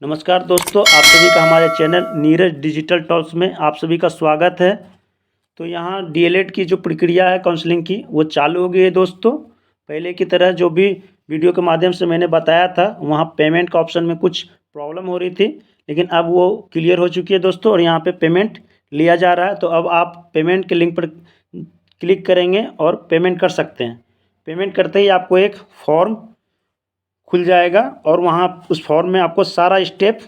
नमस्कार दोस्तों, आप सभी का हमारे चैनल नीरज डिजिटल टॉक्स में आप सभी का स्वागत है। तो यहाँ डीएलएड की जो प्रक्रिया है काउंसलिंग की वो चालू हो गई है दोस्तों। पहले की तरह जो भी वीडियो के माध्यम से मैंने बताया था वहाँ पेमेंट का ऑप्शन में कुछ प्रॉब्लम हो रही थी, लेकिन अब वो क्लियर हो चुकी है दोस्तों और यहाँ पे पेमेंट लिया जा रहा है। तो अब आप पेमेंट के लिंक पर क्लिक करेंगे और पेमेंट कर सकते हैं। पेमेंट करते ही आपको एक फॉर्म खुल जाएगा और वहाँ उस फॉर्म में आपको सारा स्टेप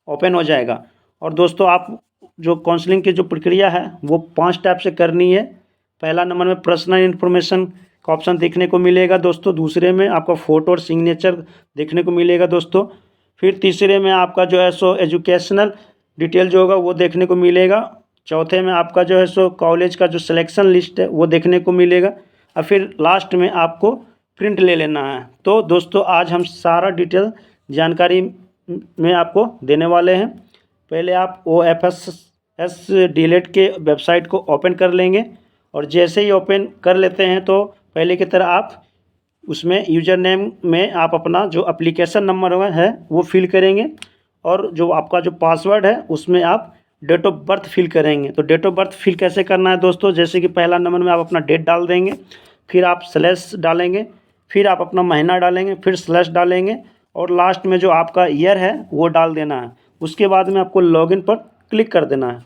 ओपन हो जाएगा। और दोस्तों, आप जो काउंसलिंग की जो प्रक्रिया है वो 5 टाइप से करनी है। पहला नंबर में पर्सनल इन्फॉर्मेशन का ऑप्शन देखने को मिलेगा दोस्तों। दूसरे में आपका फ़ोटो और सिग्नेचर देखने को मिलेगा दोस्तों। फिर तीसरे में आपका जो है सो एजुकेशनल डिटेल जो होगा वो देखने को मिलेगा। चौथे में आपका जो है सो कॉलेज का जो सिलेक्शन लिस्ट है वो देखने को मिलेगा। और फिर लास्ट में आपको प्रिंट ले लेना है। तो दोस्तों, आज हम सारा डिटेल जानकारी में आपको देने वाले हैं। पहले आप OFS डीएलएड के वेबसाइट को ओपन कर लेंगे और जैसे ही ओपन कर लेते हैं तो पहले की तरह आप उसमें यूज़र नेम में आप अपना जो एप्लीकेशन नंबर है वो फिल करेंगे और जो आपका जो पासवर्ड है उसमें आप डेट ऑफ बर्थ फिल करेंगे। तो डेट ऑफ बर्थ फिल कैसे करना है दोस्तों, जैसे कि पहला नंबर में आप अपना डेट डाल देंगे, फिर आप स्लैश डालेंगे, फिर आप अपना महीना डालेंगे, फिर स्लैश डालेंगे और लास्ट में जो आपका ईयर है वो डाल देना है। उसके बाद में आपको लॉगिन पर क्लिक कर देना है।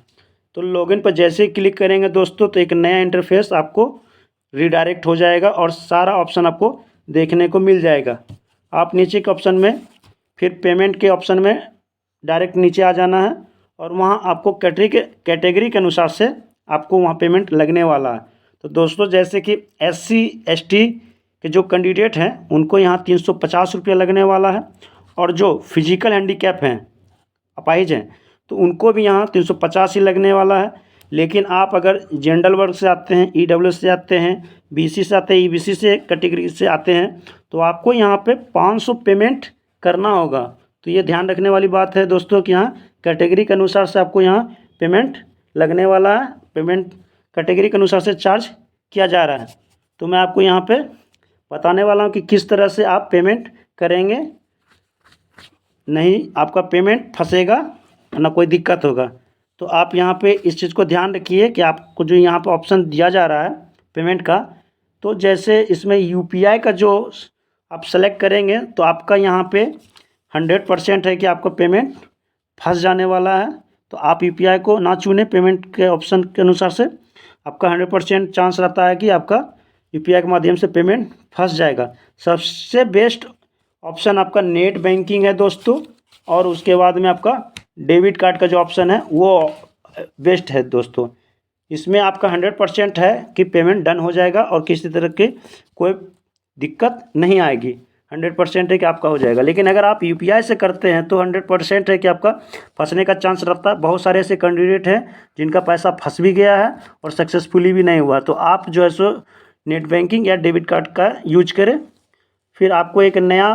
तो लॉगिन पर जैसे ही क्लिक करेंगे दोस्तों तो एक नया इंटरफेस आपको रीडायरेक्ट हो जाएगा और सारा ऑप्शन आपको देखने को मिल जाएगा। आप नीचे के ऑप्शन में फिर पेमेंट के ऑप्शन में डायरेक्ट नीचे आ जाना है और वहाँ आपको कैटेगरी के अनुसार से आपको वहाँ पेमेंट लगने वाला है। तो दोस्तों, जैसे कि SC ST के जो कैंडिडेट हैं उनको यहाँ 350 रुपये लगने वाला है और जो फिजिकल हैंडीकैप हैं, अपाहिज हैं, तो उनको भी यहाँ 350 ही लगने वाला है। लेकिन आप अगर जनरल वर्ग से आते हैं, EWS से आते हैं, BC से आते हैं, EBC से कैटेगरी से आते हैं तो आपको यहाँ पे 500 पेमेंट करना होगा। तो ये ध्यान रखने वाली बात है दोस्तों कि यहाँ कैटेगरी के अनुसार से आपको यहाँ पेमेंट लगने वाला है। पेमेंट कैटेगरी के अनुसार से चार्ज किया जा रहा है। तो मैं आपको यहाँ पे बताने वाला हूँ कि किस तरह से आप पेमेंट करेंगे, नहीं आपका पेमेंट फंसेगा ना कोई दिक्कत होगा। तो आप यहाँ पे इस चीज़ को ध्यान रखिए कि आपको जो यहाँ पे ऑप्शन दिया जा रहा है पेमेंट का, तो जैसे इसमें UPI का जो आप सेलेक्ट करेंगे तो आपका यहाँ पे 100% है कि आपका पेमेंट फंस जाने वाला है। तो आप UPI को ना चुने, पेमेंट के ऑप्शन के अनुसार से आपका 100% चांस रहता है कि आपका UPI के माध्यम से पेमेंट फंस जाएगा। सबसे बेस्ट ऑप्शन आपका नेट बैंकिंग है दोस्तों, और उसके बाद में आपका डेबिट कार्ड का जो ऑप्शन है वो बेस्ट है दोस्तों। इसमें आपका 100% है कि पेमेंट डन हो जाएगा और किसी तरह की कोई दिक्कत नहीं आएगी। 100% है कि आपका हो जाएगा। लेकिन अगर आप UPI से करते हैं तो 100% है कि आपका फंसने का चांस रहता है। बहुत सारे ऐसे कैंडिडेट हैं जिनका पैसा फंस भी गया है और सक्सेसफुली भी नहीं हुआ। तो आप जो है सो नेट बैंकिंग या डेबिट कार्ड का यूज करें। फिर आपको एक नया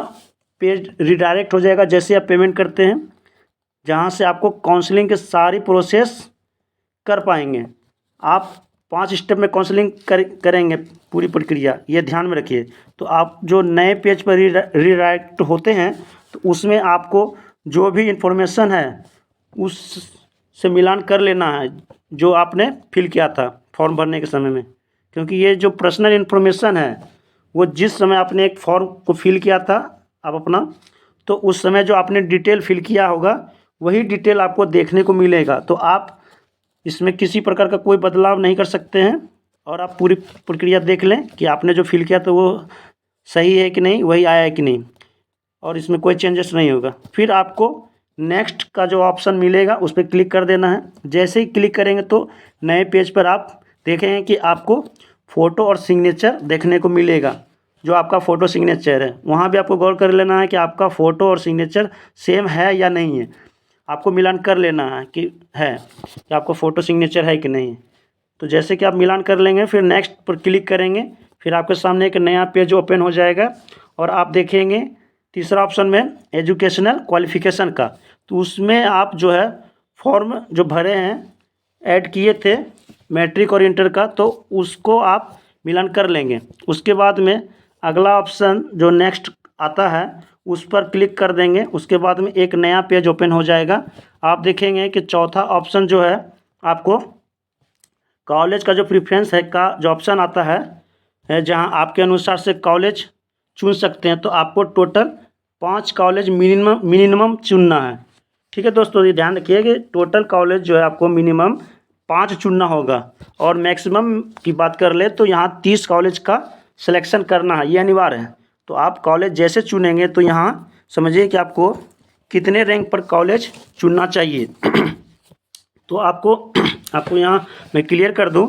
पेज रिडायरेक्ट हो जाएगा जैसे आप पेमेंट करते हैं, जहाँ से आपको काउंसलिंग की सारी प्रोसेस कर पाएंगे। आप 5 स्टेप में काउंसलिंग करेंगे पूरी प्रक्रिया, ये ध्यान में रखिए। तो आप जो नए पेज पर रिडायरेक्ट होते हैं तो उसमें आपको जो भी इंफॉर्मेशन है उससे मिलान कर लेना है जो आपने फिल किया था फॉर्म भरने के समय में। क्योंकि ये जो पर्सनल इन्फॉर्मेशन है वो जिस समय आपने एक फॉर्म को फिल किया था आप अपना, तो उस समय जो आपने डिटेल फिल किया होगा वही डिटेल आपको देखने को मिलेगा। तो आप इसमें किसी प्रकार का कोई बदलाव नहीं कर सकते हैं और आप पूरी प्रक्रिया देख लें कि आपने जो फिल किया तो वो सही है कि नहीं, वही आया है कि नहीं, और इसमें कोई चेंजेस नहीं होगा। फिर आपको नेक्स्ट का जो ऑप्शन मिलेगा उस पर क्लिक कर देना है। जैसे ही क्लिक करेंगे तो नए पेज पर आप देखेंगे कि आपको फ़ोटो और सिग्नेचर देखने को मिलेगा। जो आपका फ़ोटो सिग्नेचर है वहाँ भी आपको गौर कर लेना है कि आपका फ़ोटो और सिग्नेचर सेम है या नहीं है। आपको मिलान कर लेना है कि है कि आपको फ़ोटो सिग्नेचर है कि नहीं। तो जैसे कि आप मिलान कर लेंगे फिर नेक्स्ट पर क्लिक करेंगे, फिर आपके सामने एक नया पेज ओपन हो जाएगा और आप देखेंगे तीसरा ऑप्शन में एजुकेशनल क्वालिफ़िकेशन का। तो उसमें आप जो है फॉर्म जो भरे हैं, ऐड किए थे मैट्रिक और इंटर का, तो उसको आप मिलान कर लेंगे। उसके बाद में अगला ऑप्शन जो नेक्स्ट आता है उस पर क्लिक कर देंगे। उसके बाद में एक नया पेज ओपन हो जाएगा। आप देखेंगे कि चौथा ऑप्शन जो है आपको कॉलेज का जो प्रेफरेंस है का जो ऑप्शन आता है जहां आपके अनुसार से कॉलेज चुन सकते हैं। तो आपको टोटल 5 कॉलेज मिनिमम चुनना है। ठीक है दोस्तों, ये ध्यान रखिए कि टोटल कॉलेज जो है आपको मिनिमम 5 चुनना होगा। और मैक्सिमम की बात कर ले तो यहाँ 30 कॉलेज का सिलेक्शन करना है, ये अनिवार्य है। तो आप कॉलेज जैसे चुनेंगे तो यहाँ समझिए कि आपको कितने रैंक पर कॉलेज चुनना चाहिए। तो आपको यहाँ मैं क्लियर कर दूं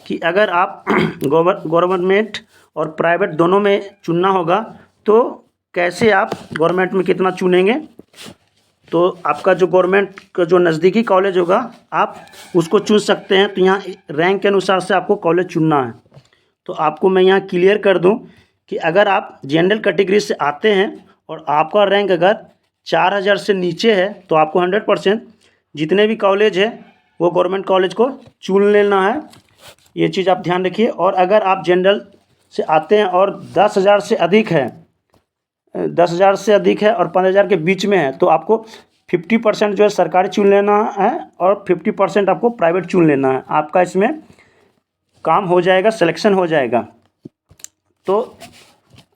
कि अगर आप गवर्नमेंट और प्राइवेट दोनों में चुनना होगा तो कैसे आप गवर्नमेंट में कितना चुनेंगे। तो आपका जो गवर्नमेंट का जो नज़दीकी कॉलेज होगा आप उसको चुन सकते हैं। तो यहाँ रैंक के अनुसार से आपको कॉलेज चुनना है। तो आपको मैं यहाँ क्लियर कर दूं कि अगर आप जनरल कैटेगरी से आते हैं और आपका रैंक अगर 4000 से नीचे है तो आपको 100% जितने भी कॉलेज है वो गवर्नमेंट कॉलेज को चुन लेना है। ये चीज़ आप ध्यान रखिए। और अगर आप जनरल से आते हैं और 10,000 से अधिक है 10,000 से अधिक है और 15,000 के बीच में है तो आपको 50% जो है सरकारी चुन लेना है और 50% आपको प्राइवेट चुन लेना है। आपका इसमें काम हो जाएगा, सिलेक्शन हो जाएगा। तो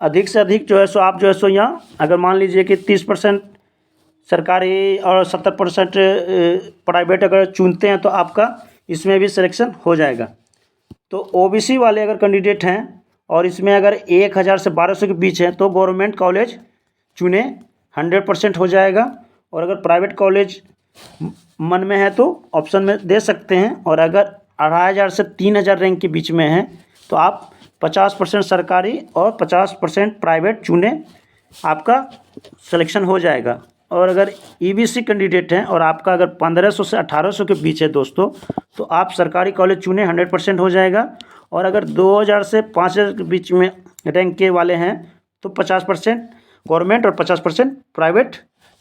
अधिक से अधिक जो है सो आप जो है सो यहाँ अगर मान लीजिए कि 30% सरकारी और 70% प्राइवेट अगर चुनते हैं तो आपका इसमें भी सिलेक्शन हो जाएगा। तो ओबीसी वाले अगर कैंडिडेट हैं और इसमें अगर 1000 से 1200 के बीच है तो गवर्नमेंट कॉलेज चुने, 100% हो जाएगा। और अगर प्राइवेट कॉलेज मन में है तो ऑप्शन में दे सकते हैं। और अगर 2500 से 3000 रैंक के बीच में है तो आप 50% सरकारी और 50% प्राइवेट चुने, आपका सिलेक्शन हो जाएगा। और अगर ईबीसी कैंडिडेट हैं और आपका अगर 1500 से 1800 के बीच है दोस्तों तो आप सरकारी कॉलेज चुने, 100% हो जाएगा। और अगर 2000 से 5000 के बीच में रैंक के वाले हैं तो 50% गवर्नमेंट और 50% प्राइवेट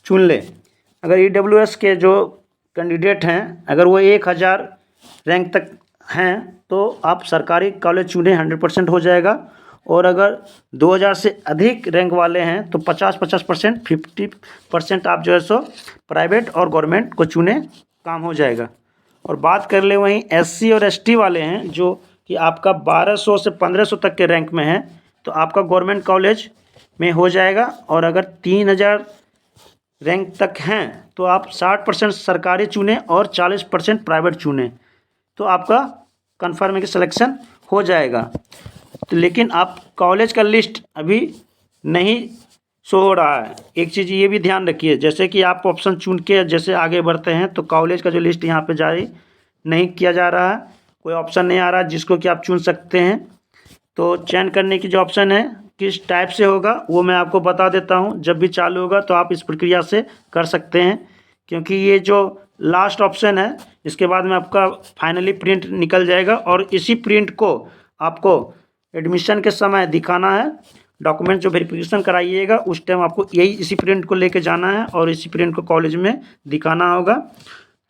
चुन ले। अगर ईडब्ल्यूएस के जो कैंडिडेट हैं अगर वो 1000 रैंक तक हैं तो आप सरकारी कॉलेज चुने, 100% हो जाएगा। और अगर 2000 से अधिक रैंक वाले हैं तो 50% 50% आप जो है सो प्राइवेट और गवर्नमेंट को चुने, काम हो जाएगा। और बात कर ले वहीं एससी और एसटी वाले हैं जो कि आपका 1200 से 1500 तक के रैंक में है तो आपका गवर्नमेंट कॉलेज में हो जाएगा। और अगर 3000 रैंक तक हैं तो आप 60% सरकारी चुने और 40% प्राइवेट चुने तो आपका कन्फर्म है कि सिलेक्शन हो जाएगा। तो लेकिन आप कॉलेज का लिस्ट अभी नहीं शो हो रहा है। एक चीज़ ये भी ध्यान रखिए, जैसे कि आप ऑप्शन चुन के जैसे आगे बढ़ते हैं तो कॉलेज का जो लिस्ट यहाँ पे जारी नहीं किया जा रहा है, कोई ऑप्शन नहीं आ रहा जिसको कि आप चुन सकते हैं। तो चयन करने की जो ऑप्शन है किस टाइप से होगा वो मैं आपको बता देता हूँ। जब भी चालू होगा तो आप इस प्रक्रिया से कर सकते हैं, क्योंकि ये जो लास्ट ऑप्शन है इसके बाद में आपका फाइनली प्रिंट निकल जाएगा और इसी प्रिंट को आपको एडमिशन के समय दिखाना है। डॉक्यूमेंट जो वेरिफिकेशन कराइएगा उस टाइम आपको इसी प्रिंट को लेके जाना है और इसी प्रिंट को कॉलेज में दिखाना होगा।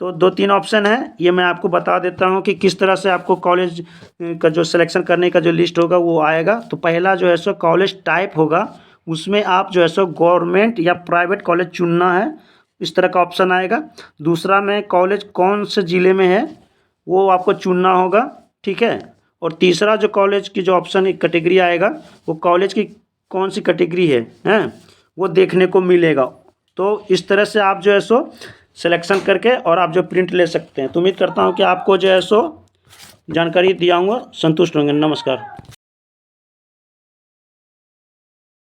तो 2-3 ऑप्शन है, ये मैं आपको बता देता हूँ कि किस तरह से आपको कॉलेज का जो सिलेक्शन करने का जो लिस्ट होगा वो आएगा। तो पहला जो है सो कॉलेज टाइप होगा, उसमें आप जो है सो गवर्नमेंट या प्राइवेट कॉलेज चुनना है, इस तरह का ऑप्शन आएगा। दूसरा में कॉलेज कौन से ज़िले में है वो आपको चुनना होगा, ठीक है। और तीसरा जो कॉलेज की जो ऑप्शन एक कैटेगरी आएगा वो कॉलेज की कौन सी कैटेगरी है वो देखने को मिलेगा। तो इस तरह से आप जो है सो सिलेक्शन करके और आप जो प्रिंट ले सकते हैं। तो उम्मीद करता हूँ कि आपको जो है सो जानकारी दिया हूँ, संतुष्ट होंगे। नमस्कार।